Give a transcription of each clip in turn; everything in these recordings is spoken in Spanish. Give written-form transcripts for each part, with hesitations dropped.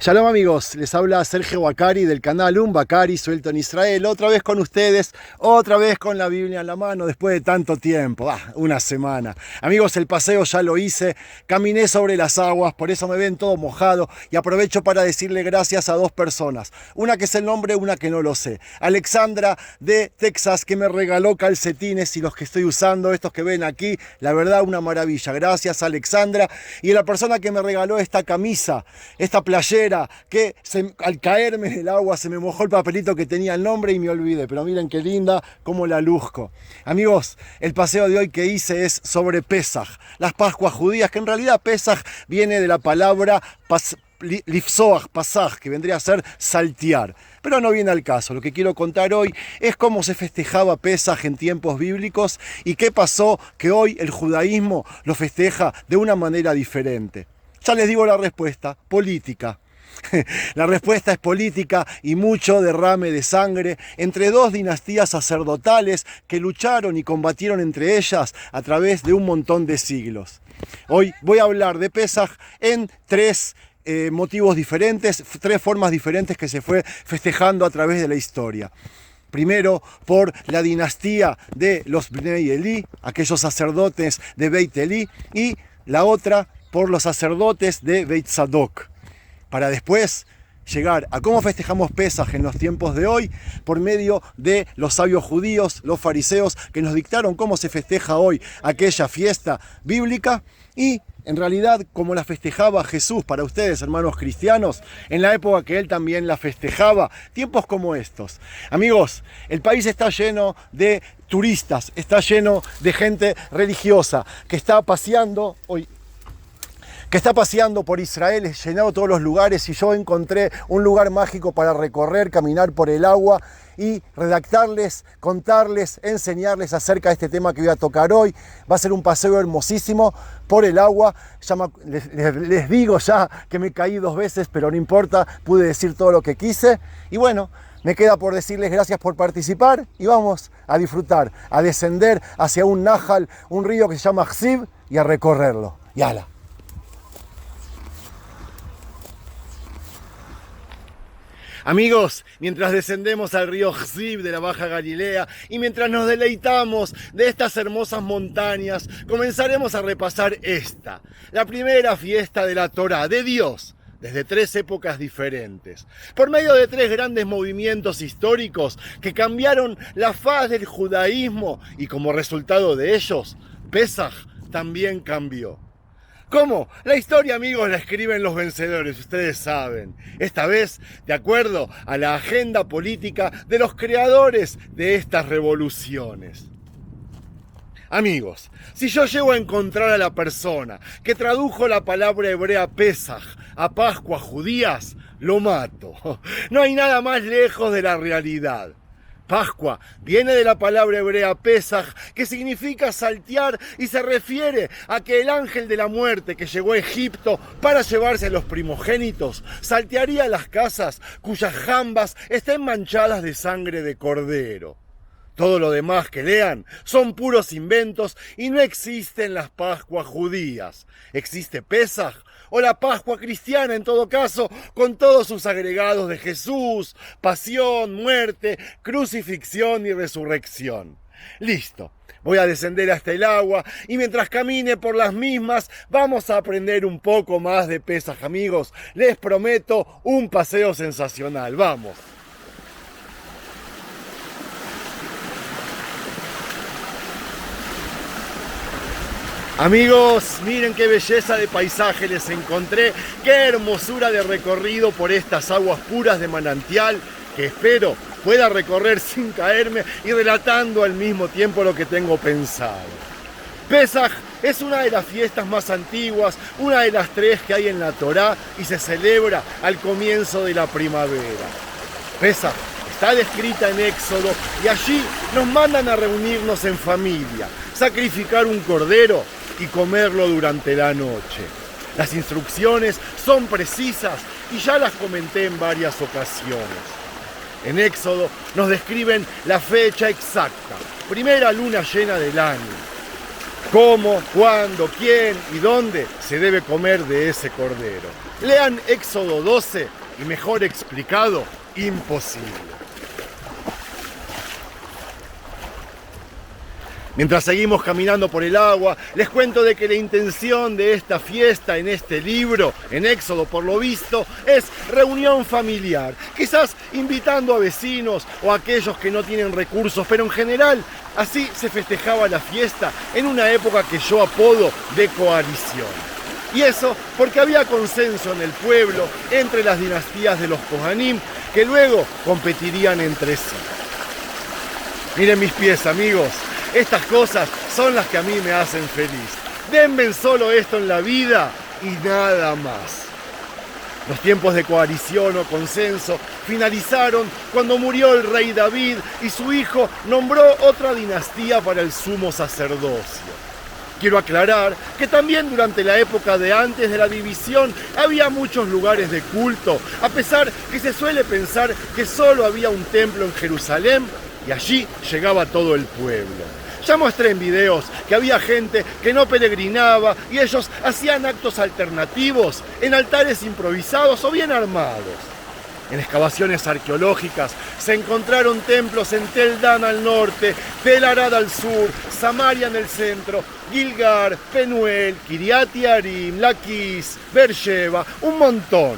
Shalom amigos, les habla Sergio Bacari del canal Un Bacari suelto en Israel, otra vez con ustedes, otra vez con la Biblia en la mano después de tanto tiempo, una semana. Amigos, el paseo ya lo hice, caminé sobre las aguas, por eso me ven todo mojado y aprovecho para decirle gracias a dos personas, una que es el nombre, una que no lo sé. Alexandra de Texas, que me regaló calcetines y los que estoy usando, estos que ven aquí, la verdad una maravilla, gracias Alexandra. Y la persona que me regaló esta camisa, esta playera, que al caerme en el agua se me mojó el papelito que tenía el nombre y me olvidé, pero miren qué linda, cómo la luzco. Amigos, el paseo de hoy que hice es sobre Pesaj, las Pascuas judías, que en realidad Pesaj viene de la palabra Lifsoach, Pasaj, que vendría a ser saltear. Pero no viene al caso. Lo que quiero contar hoy es cómo se festejaba Pesaj en tiempos bíblicos y qué pasó que hoy el judaísmo lo festeja de una manera diferente. Ya les digo la respuesta, política. La respuesta es política y mucho derrame de sangre entre dos dinastías sacerdotales que lucharon y combatieron entre ellas a través de un montón de siglos. Hoy voy a hablar de Pesaj en tres motivos diferentes, tres formas diferentes que se fue festejando a través de la historia. Primero, por la dinastía de los Bnei Eli, aquellos sacerdotes de Beit Eli, y la otra por los sacerdotes de Beit Zadok, para después llegar a cómo festejamos Pesaj en los tiempos de hoy por medio de los sabios judíos, los fariseos, que nos dictaron cómo se festeja hoy aquella fiesta bíblica y en realidad como la festejaba Jesús para ustedes, hermanos cristianos, en la época que él también la festejaba, tiempos como estos. Amigos, el país está lleno de turistas, está lleno de gente religiosa que está paseando hoy, por Israel, llenado todos los lugares, y yo encontré un lugar mágico para recorrer, caminar por el agua y redactarles, contarles, enseñarles acerca de este tema que voy a tocar hoy. Va a ser un paseo hermosísimo por el agua. Les digo ya que me caí 2 veces, pero no importa, pude decir todo lo que quise. Y bueno, me queda por decirles gracias por participar y vamos a disfrutar, a descender hacia un Nahal, un río que se llama Ksib, y a recorrerlo. Yala. Amigos, mientras descendemos al río Ksib de la Baja Galilea y mientras nos deleitamos de estas hermosas montañas, comenzaremos a repasar la primera fiesta de la Torá, de Dios, desde 3 épocas diferentes, por medio de 3 grandes movimientos históricos que cambiaron la faz del judaísmo y como resultado de ellos, Pesaj también cambió. ¿Cómo? La historia, amigos, la escriben los vencedores, ustedes saben. Esta vez, de acuerdo a la agenda política de los creadores de estas revoluciones. Amigos, si yo llego a encontrar a la persona que tradujo la palabra hebrea Pesaj a Pascuas judías, lo mato. No hay nada más lejos de la realidad. Pascua viene de la palabra hebrea Pesaj, que significa saltear y se refiere a que el ángel de la muerte que llegó a Egipto para llevarse a los primogénitos saltearía las casas cuyas jambas estén manchadas de sangre de cordero. Todo lo demás que lean son puros inventos y no existen las Pascuas judías. Existe Pesaj, o la Pascua cristiana en todo caso, con todos sus agregados de Jesús, pasión, muerte, crucifixión y resurrección. Listo, voy a descender hasta el agua y mientras camine por las mismas vamos a aprender un poco más de Pesaj, amigos. Les prometo un paseo sensacional, vamos. Amigos, miren qué belleza de paisaje les encontré, qué hermosura de recorrido por estas aguas puras de manantial que espero pueda recorrer sin caerme y relatando al mismo tiempo lo que tengo pensado. Pesaj es una de las fiestas más antiguas, una de las 3 que hay en la Torá y se celebra al comienzo de la primavera. Pesaj está descrita en Éxodo y allí nos mandan a reunirnos en familia, sacrificar un cordero y comerlo durante la noche. Las instrucciones son precisas y ya las comenté en varias ocasiones. En Éxodo nos describen la fecha exacta, primera luna llena del año. cómo, cuándo, quién y dónde se debe comer de ese cordero. Lean Éxodo 12 y mejor explicado, imposible. Mientras seguimos caminando por el agua, les cuento de que la intención de esta fiesta en este libro, en Éxodo por lo visto, es reunión familiar. Quizás invitando a vecinos o a aquellos que no tienen recursos, pero en general así se festejaba la fiesta en una época que yo apodo de coalición. Y eso porque había consenso en el pueblo entre las dinastías de los Kohanim que luego competirían entre sí. Miren mis pies, amigos. Estas cosas son las que a mí me hacen feliz. Denme solo esto en la vida y nada más. Los tiempos de coalición o consenso finalizaron cuando murió el rey David y su hijo nombró otra dinastía para el sumo sacerdocio. Quiero aclarar que también durante la época de antes de la división había muchos lugares de culto, a pesar que se suele pensar que solo había un templo en Jerusalén y allí llegaba todo el pueblo. Ya mostré en videos que había gente que no peregrinaba y ellos hacían actos alternativos en altares improvisados o bien armados. En excavaciones arqueológicas se encontraron templos en Tel Dan al norte, Tel Arad al sur, Samaria en el centro, Gilgar, Penuel, Kiriat Yearim, Laquis, Beersheba, un montón.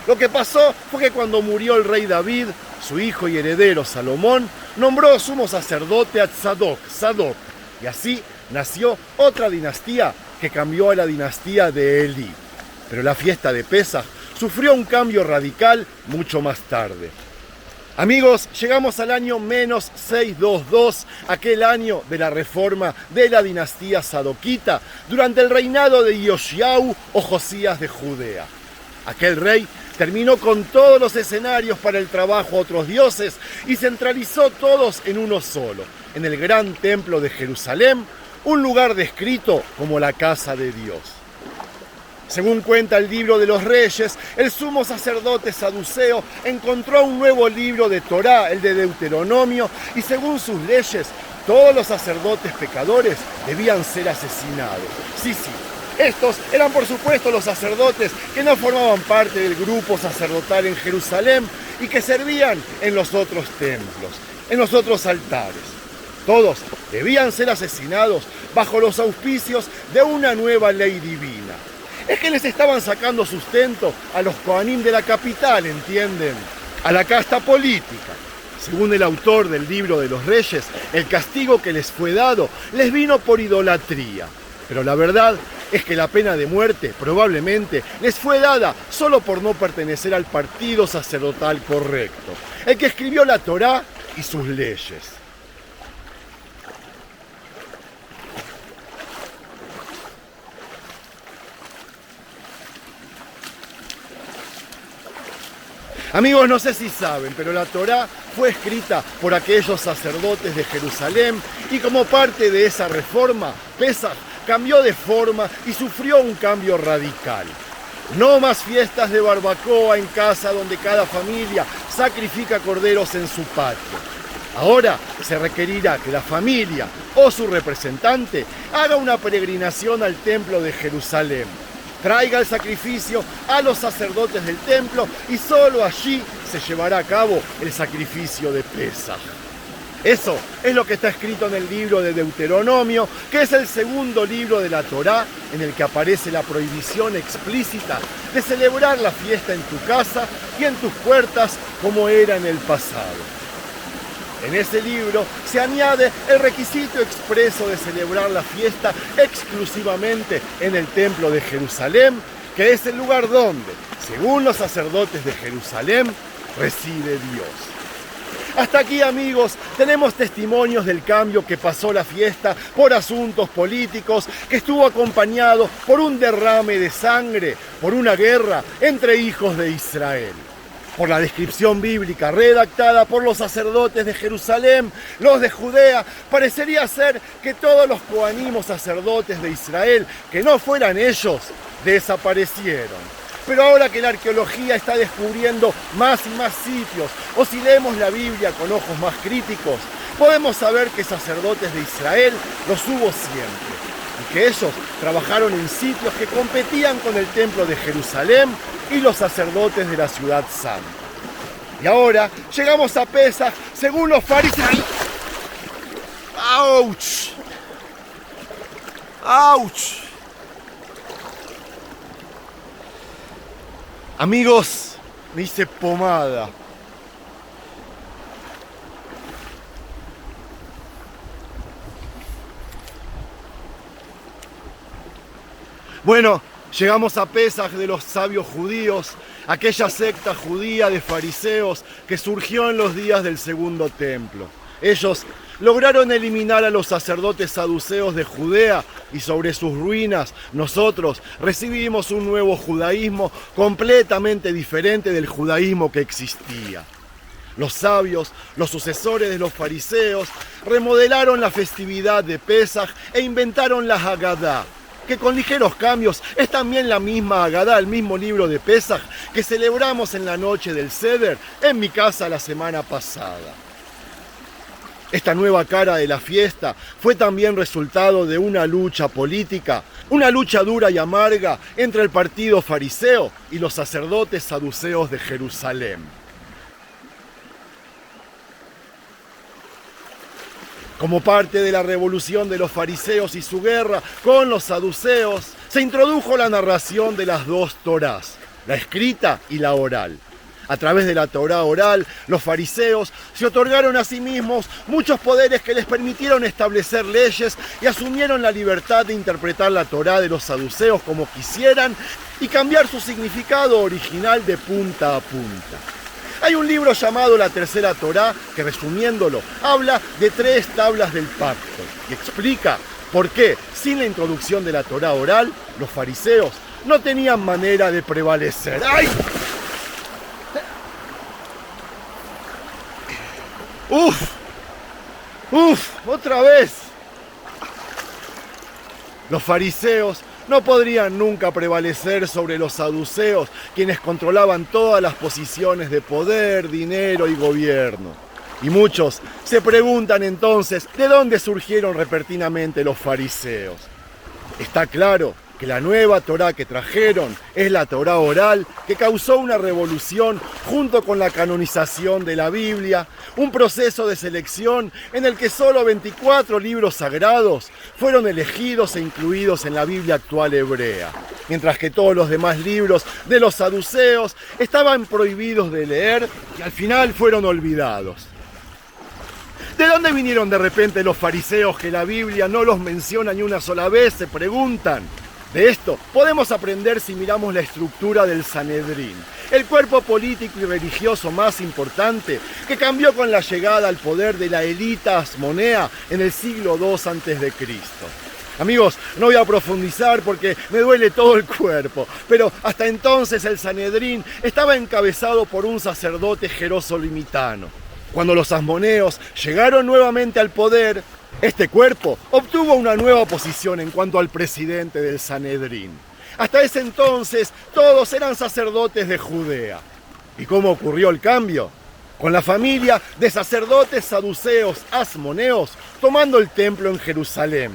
Lo que pasó fue que cuando murió el rey David, su hijo y heredero Salomón nombró sumo sacerdote a Sadoc, y así nació otra dinastía que cambió a la dinastía de Elí. Pero la fiesta de Pesaj sufrió un cambio radical mucho más tarde. Amigos, llegamos al año menos 622, aquel año de la reforma de la dinastía sadoquita durante el reinado de Yoshiau o Josías de Judea. Aquel rey terminó con todos los escenarios para el trabajo a otros dioses y centralizó todos en uno solo, en el gran templo de Jerusalén, un lugar descrito como la casa de Dios. Según cuenta el libro de los Reyes, el sumo sacerdote saduceo encontró un nuevo libro de Torá, el de Deuteronomio, y según sus leyes, todos los sacerdotes pecadores debían ser asesinados. Sí, estos eran por supuesto los sacerdotes que no formaban parte del grupo sacerdotal en Jerusalén y que servían en los otros templos, en los otros altares. Todos debían ser asesinados bajo los auspicios de una nueva ley divina. Es que les estaban sacando sustento a los Kohanim de la capital, ¿entienden? A la casta política. Según el autor del libro de los Reyes, el castigo que les fue dado les vino por idolatría. Pero la verdad es que la pena de muerte probablemente les fue dada solo por no pertenecer al partido sacerdotal correcto, el que escribió la Torá y sus leyes. Amigos, no sé si saben, pero la Torá fue escrita por aquellos sacerdotes de Jerusalén y como parte de esa reforma, Pesaj cambió de forma y sufrió un cambio radical. No más fiestas de barbacoa en casa donde cada familia sacrifica corderos en su patio. Ahora se requerirá que la familia o su representante haga una peregrinación al templo de Jerusalén. Traiga el sacrificio a los sacerdotes del templo y solo allí se llevará a cabo el sacrificio de Pesaj. Eso es lo que está escrito en el libro de Deuteronomio, que es el segundo libro de la Torá, en el que aparece la prohibición explícita de celebrar la fiesta en tu casa y en tus puertas como era en el pasado. En ese libro se añade el requisito expreso de celebrar la fiesta exclusivamente en el templo de Jerusalén, que es el lugar donde, según los sacerdotes de Jerusalén, reside Dios. Hasta aquí, amigos, tenemos testimonios del cambio que pasó la fiesta por asuntos políticos, que estuvo acompañado por un derrame de sangre, por una guerra entre hijos de Israel. Por la descripción bíblica redactada por los sacerdotes de Jerusalén, los de Judea, parecería ser que todos los coanimos sacerdotes de Israel, que no fueran ellos, desaparecieron. Pero ahora que la arqueología está descubriendo más y más sitios, o si leemos la Biblia con ojos más críticos, podemos saber que sacerdotes de Israel los hubo siempre, y que ellos trabajaron en sitios que competían con el templo de Jerusalén y los sacerdotes de la ciudad santa. Y ahora llegamos a Pesaj, según los fariseos. ¡Auch! ¡Auch! Amigos, me hice pomada. Bueno, llegamos a Pesaj de los sabios judíos, aquella secta judía de fariseos que surgió en los días del segundo templo. Ellos lograron eliminar a los sacerdotes saduceos de Judea y sobre sus ruinas nosotros recibimos un nuevo judaísmo completamente diferente del judaísmo que existía. Los sabios, los sucesores de los fariseos, remodelaron la festividad de Pesaj e inventaron la Hagadá, que con ligeros cambios es también la misma Hagadá, el mismo libro de Pesaj que celebramos en la noche del Seder en mi casa la semana pasada. Esta nueva cara de la fiesta fue también resultado de una lucha política, una lucha dura y amarga entre el partido fariseo y los sacerdotes saduceos de Jerusalén. Como parte de la revolución de los fariseos y su guerra con los saduceos, se introdujo la narración de las dos Torás, la escrita y la oral. A través de la Torá oral, los fariseos se otorgaron a sí mismos muchos poderes que les permitieron establecer leyes y asumieron la libertad de interpretar la Torá de los saduceos como quisieran y cambiar su significado original de punta a punta. Hay un libro llamado La Tercera Torá que, resumiéndolo, habla de 3 tablas del pacto y explica por qué, sin la introducción de la Torá oral, los fariseos no tenían manera de prevalecer. ¡Ay! ¡Otra vez! Los fariseos no podrían nunca prevalecer sobre los saduceos, quienes controlaban todas las posiciones de poder, dinero y gobierno. Y muchos se preguntan entonces, ¿de dónde surgieron repentinamente los fariseos? Está claro que la nueva Torá que trajeron es la Torá oral, que causó una revolución junto con la canonización de la Biblia, un proceso de selección en el que solo 24 libros sagrados fueron elegidos e incluidos en la Biblia actual hebrea, mientras que todos los demás libros de los saduceos estaban prohibidos de leer y al final fueron olvidados. ¿De dónde vinieron de repente los fariseos que la Biblia no los menciona ni una sola vez? Se preguntan. De esto podemos aprender si miramos la estructura del Sanedrín, el cuerpo político y religioso más importante que cambió con la llegada al poder de la élita asmonea en el siglo II a.C. Amigos, no voy a profundizar porque me duele todo el cuerpo, pero hasta entonces el Sanedrín estaba encabezado por un sacerdote jerosolimitano. Cuando los asmoneos llegaron nuevamente al poder, este cuerpo obtuvo una nueva posición en cuanto al presidente del Sanedrín. Hasta ese entonces, todos eran sacerdotes de Judea. ¿Y cómo ocurrió el cambio? Con la familia de sacerdotes saduceos asmoneos tomando el templo en Jerusalén.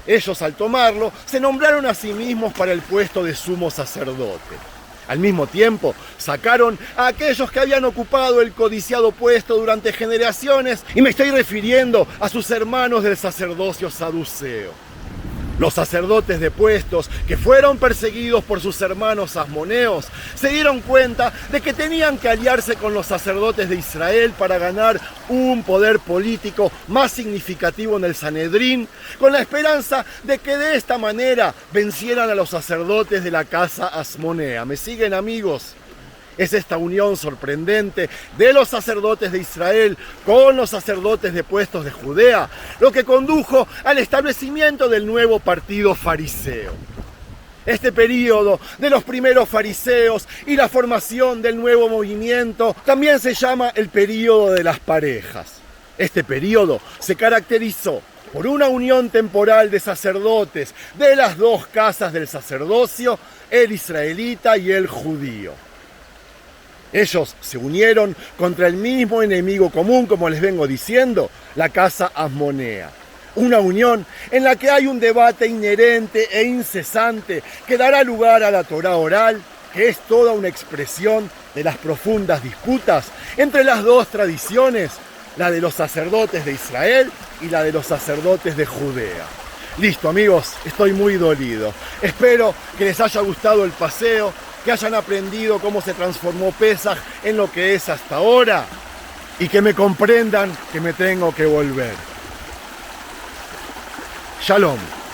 Ellos, al tomarlo, se nombraron a sí mismos para el puesto de sumo sacerdote. Al mismo tiempo, sacaron a aquellos que habían ocupado el codiciado puesto durante generaciones, y me estoy refiriendo a sus hermanos del sacerdocio saduceo. Los sacerdotes depuestos, que fueron perseguidos por sus hermanos asmoneos, se dieron cuenta de que tenían que aliarse con los sacerdotes de Israel para ganar un poder político más significativo en el Sanedrín, con la esperanza de que de esta manera vencieran a los sacerdotes de la casa asmonea. ¿Me siguen, amigos? Es esta unión sorprendente de los sacerdotes de Israel con los sacerdotes depuestos de Judea lo que condujo al establecimiento del nuevo partido fariseo. Este período de los primeros fariseos y la formación del nuevo movimiento también se llama el período de las parejas. Este período se caracterizó por una unión temporal de sacerdotes de las dos casas del sacerdocio, el israelita y el judío. Ellos se unieron contra el mismo enemigo común, como les vengo diciendo, la casa asmonea. Una unión en la que hay un debate inherente e incesante que dará lugar a la Torá oral, que es toda una expresión de las profundas disputas entre las dos tradiciones, la de los sacerdotes de Israel y la de los sacerdotes de Judea. Listo, amigos, estoy muy dolido. Espero que les haya gustado el paseo, que hayan aprendido cómo se transformó Pesaj en lo que es hasta ahora y que me comprendan que me tengo que volver. Shalom.